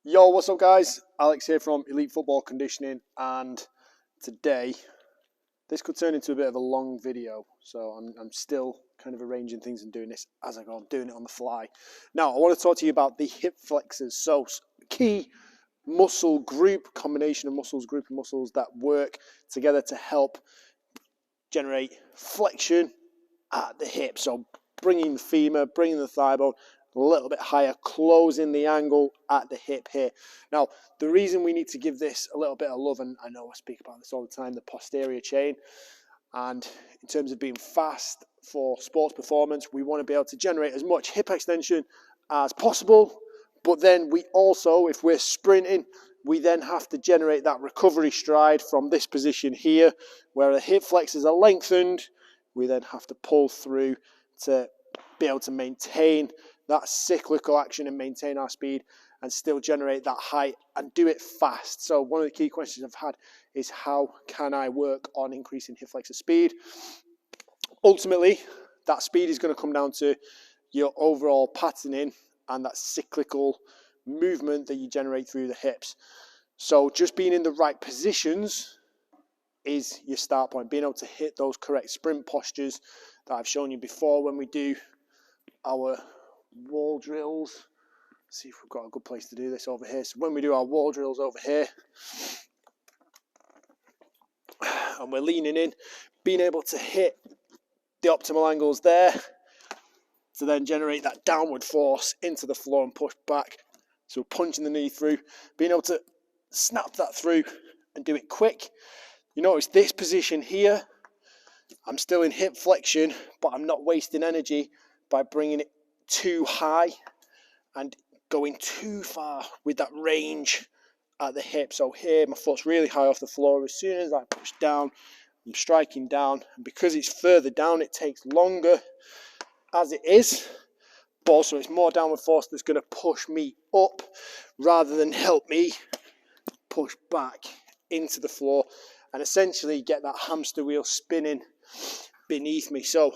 Yo, what's up guys? Alex here from Elite Football Conditioning, and today this could turn into a bit of a long video, so I'm still kind of arranging things and doing this as I go. I'm doing it on the fly. Now, I want to talk to you about the hip flexors. So, key muscle group, combination of muscles, group of muscles that work together to help generate flexion at the hip. So, bringing the femur, bringing the thigh bone a little bit higher, closing the angle at the hip here. Now, the reason we need to give this a little bit of love, and I know I speak about this all the time, the posterior chain, and in terms of being fast for sports performance, we want to be able to generate as much hip extension as possible, but then we also, if we're sprinting, we then have to generate that recovery stride from this position here, where the hip flexors are lengthened. We then have to pull through to be able to maintain that cyclical action and maintain our speed and still generate that height and do it fast. So one of the key questions I've had is, how can I work on increasing hip flexor speed? Ultimately, that speed is going to come down to your overall patterning and that cyclical movement that you generate through the hips. So just being in the right positions is your start point. Being able to hit those correct sprint postures that I've shown you before when we do our wall drills. Let's see if we've got a good place to do this over here. So when we do our wall drills over here and we're leaning in, being able to hit the optimal angles there to then generate that downward force into the floor and push back. So punching the knee through, being able to snap that through and do it quick. You notice this position here, I'm still in hip flexion, but I'm not wasting energy by bringing it too high and going too far with that range at the hip. So here my foot's really high off the floor. As soon as I push down, I'm striking down, and because it's further down, it takes longer as it is, but also it's more downward force that's going to push me up rather than help me push back into the floor and essentially get that hamster wheel spinning beneath me. So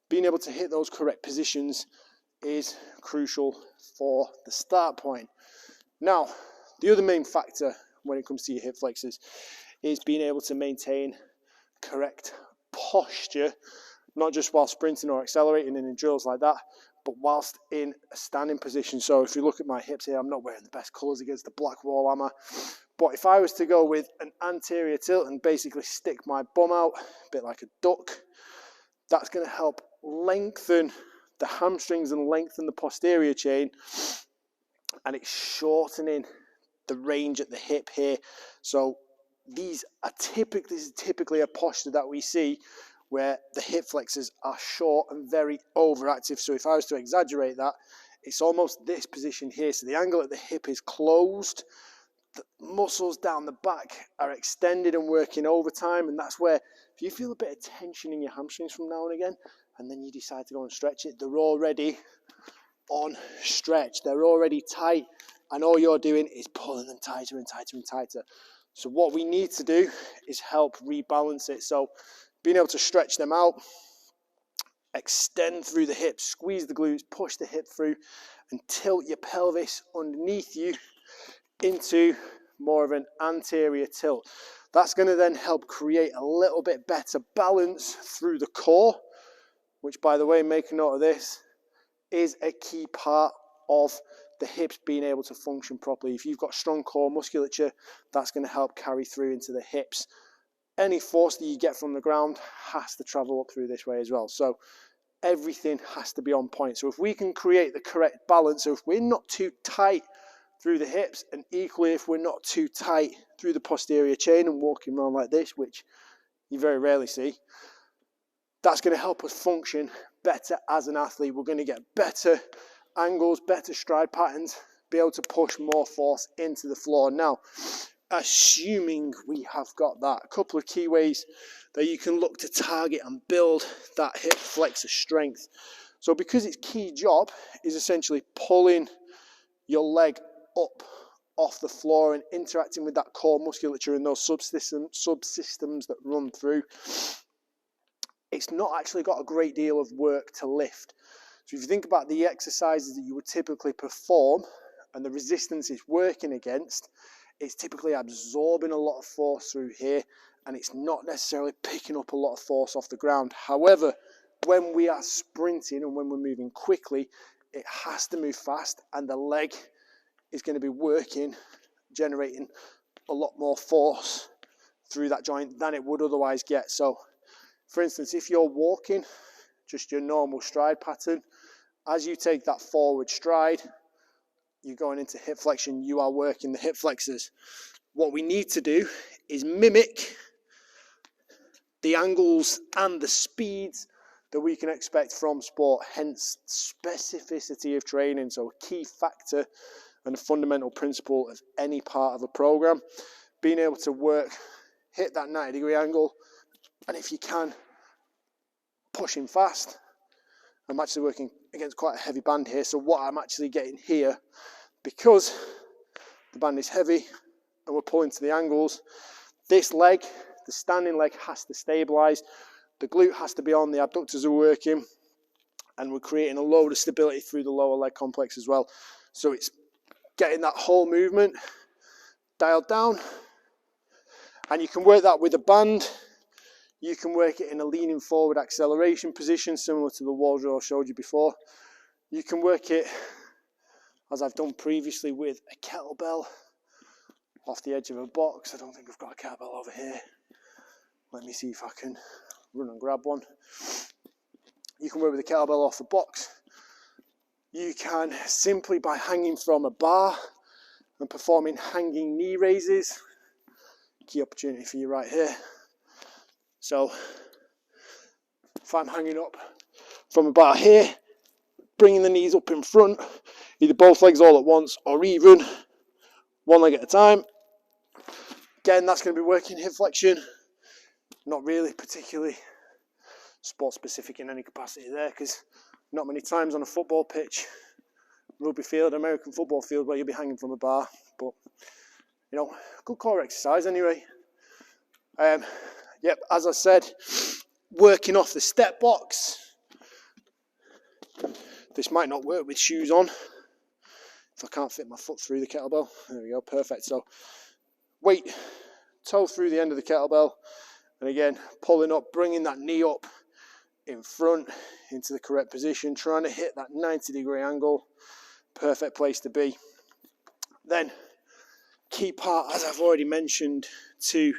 being able to hit those correct positions is crucial for the start point. Now, the other main factor when it comes to your hip flexors is being able to maintain correct posture, not just while sprinting or accelerating and in drills like that, but whilst in a standing position. So if you look at my hips here, I'm not wearing the best colours against the black wall, am I? But if I was to go with an anterior tilt and basically stick my bum out, a bit like a duck, that's going to help lengthen the hamstrings and lengthen the posterior chain, and it's shortening the range at the hip here. So this is typically a posture that we see where the hip flexors are short and very overactive. So if I was to exaggerate that, it's almost this position here. So the angle at the hip is closed, the muscles down the back are extended and working overtime, and that's where if you feel a bit of tension in your hamstrings from now and again, and then you decide to go and stretch it, they're already on stretch, they're already tight, and all you're doing is pulling them tighter and tighter and tighter. So what we need to do is help rebalance it. So being able to stretch them out, extend through the hips, squeeze the glutes, push the hip through, and tilt your pelvis underneath you into more of an anterior tilt. That's going to then help create a little bit better balance through the core, which, by the way, make a note of this, is a key part of the hips being able to function properly. If you've got strong core musculature, that's going to help carry through into the hips. Any force that you get from the ground has to travel up through this way as well. So everything has to be on point. So if we can create the correct balance, so if we're not too tight through the hips, and equally if we're not too tight through the posterior chain and walking around like this, which you very rarely see, that's going to help us function better as an athlete. We're going to get better angles, better stride patterns, be able to push more force into the floor. Now, assuming we have got that, a couple of key ways that you can look to target and build that hip flexor strength. So because its key job is essentially pulling your leg up off the floor and interacting with that core musculature and those subsystems that run through, it's not actually got a great deal of work to lift. So if you think about the exercises that you would typically perform and the resistance it's working against, it's typically absorbing a lot of force through here, and it's not necessarily picking up a lot of force off the ground. However, when we are sprinting and when we're moving quickly, it has to move fast, and the leg is going to be working, generating a lot more force through that joint than it would otherwise get. So, for instance, if you're walking, just your normal stride pattern, as you take that forward stride, you're going into hip flexion, you are working the hip flexors. What we need to do is mimic the angles and the speeds that we can expect from sport, hence specificity of training. So a key factor and a fundamental principle of any part of a program, being able to work, hit that 90-degree angle, and if you can, pushing fast. I'm actually working against quite a heavy band here, so what I'm actually getting here, because the band is heavy and we're pulling to the angles, this leg, the standing leg, has to stabilize, the glute has to be on, the abductors are working, and we're creating a load of stability through the lower leg complex as well. So it's getting that whole movement dialed down, and you can work that with a band. You can work it in a leaning forward acceleration position, similar to the wall drill I showed you before. You can work it, as I've done previously, with a kettlebell off the edge of a box. I don't think I've got a kettlebell over here. Let me see if I can run and grab one. You can work with a kettlebell off a box. You can simply, by hanging from a bar and performing hanging knee raises, key opportunity for you right here. So if I'm hanging up from a bar here, bringing the knees up in front, either both legs all at once or even one leg at a time. Again, that's going to be working hip flexion. Not really particularly sport specific in any capacity there, because not many times on a football pitch, rugby field, American football field, where you'll be hanging from a bar. But, you know, good core exercise anyway. Yep, as I said, working off the step box. This might not work with shoes on if I can't fit my foot through the kettlebell. There we go, perfect. So weight, toe through the end of the kettlebell, and again, pulling up, bringing that knee up in front into the correct position, trying to hit that 90-degree angle. Perfect place to be. Then, key part, as I've already mentioned, to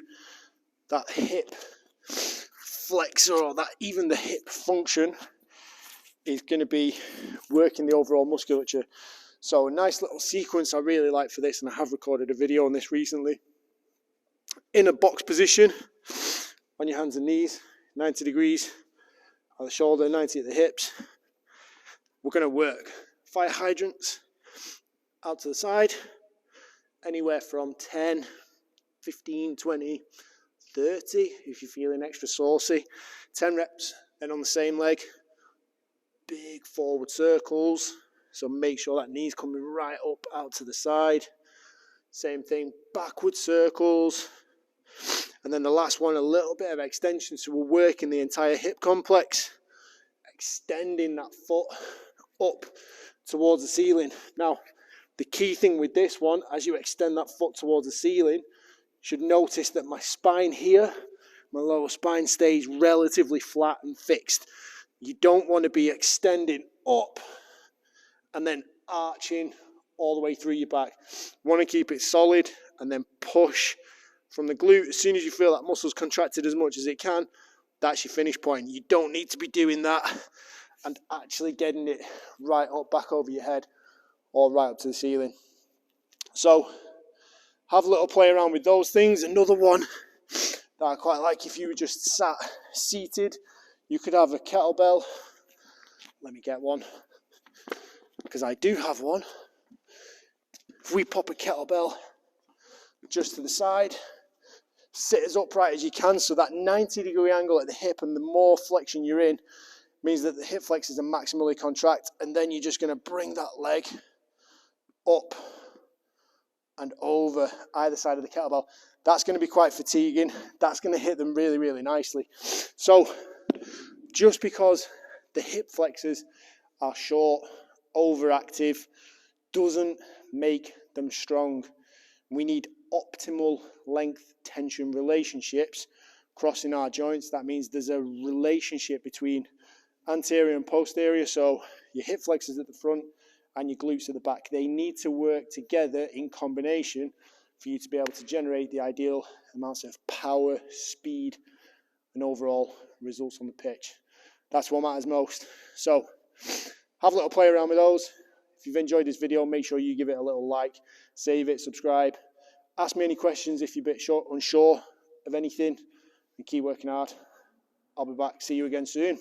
that hip flexor, or that even the hip function, is going to be working the overall musculature. So a nice little sequence I really like for this, and I have recorded a video on this recently. In a box position, on your hands and knees, 90 degrees at the shoulder, 90 at the hips. We're going to work fire hydrants out to the side, anywhere from 10, 15, 20, 30 if you're feeling extra saucy. 10 reps, then on the same leg, big forward circles. So make sure that knee's coming right up out to the side. Same thing, backward circles. And then the last one, a little bit of extension. So we're working the entire hip complex, extending that foot up towards the ceiling. Now, the key thing with this one, as you extend that foot towards the ceiling, you should notice that my spine here, my lower spine, stays relatively flat and fixed. You don't want to be extending up and then arching all the way through your back. You want to keep it solid and then push from the glute. As soon as you feel that muscle's contracted as much as it can, that's your finish point. You don't need to be doing that and actually getting it right up, back over your head, or right up to the ceiling. So have a little play around with those things. Another one that I quite like, if you were just sat seated, you could have a kettlebell. Let me get one, because I do have one. If we pop a kettlebell just to the side, sit as upright as you can, so that 90-degree angle at the hip, and the more flexion you're in means that the hip flexors are maximally contract, and then you're just going to bring that leg up and over either side of the kettlebell. That's going to be quite fatiguing. That's going to hit them really, really nicely. So just because the hip flexors are short, overactive, doesn't make them strong. We need optimal length tension relationships crossing our joints. That means there's a relationship between anterior and posterior, so your hip flexors at the front and your glutes at the back. They need to work together in combination for you to be able to generate the ideal amounts of power, speed, and overall results on the pitch. That's what matters most. So have a little play around with those. If you've enjoyed this video, make sure you give it a little like, save it, subscribe. Ask me any questions if you're a bit unsure of anything, and keep working hard. I'll be back. See you again soon.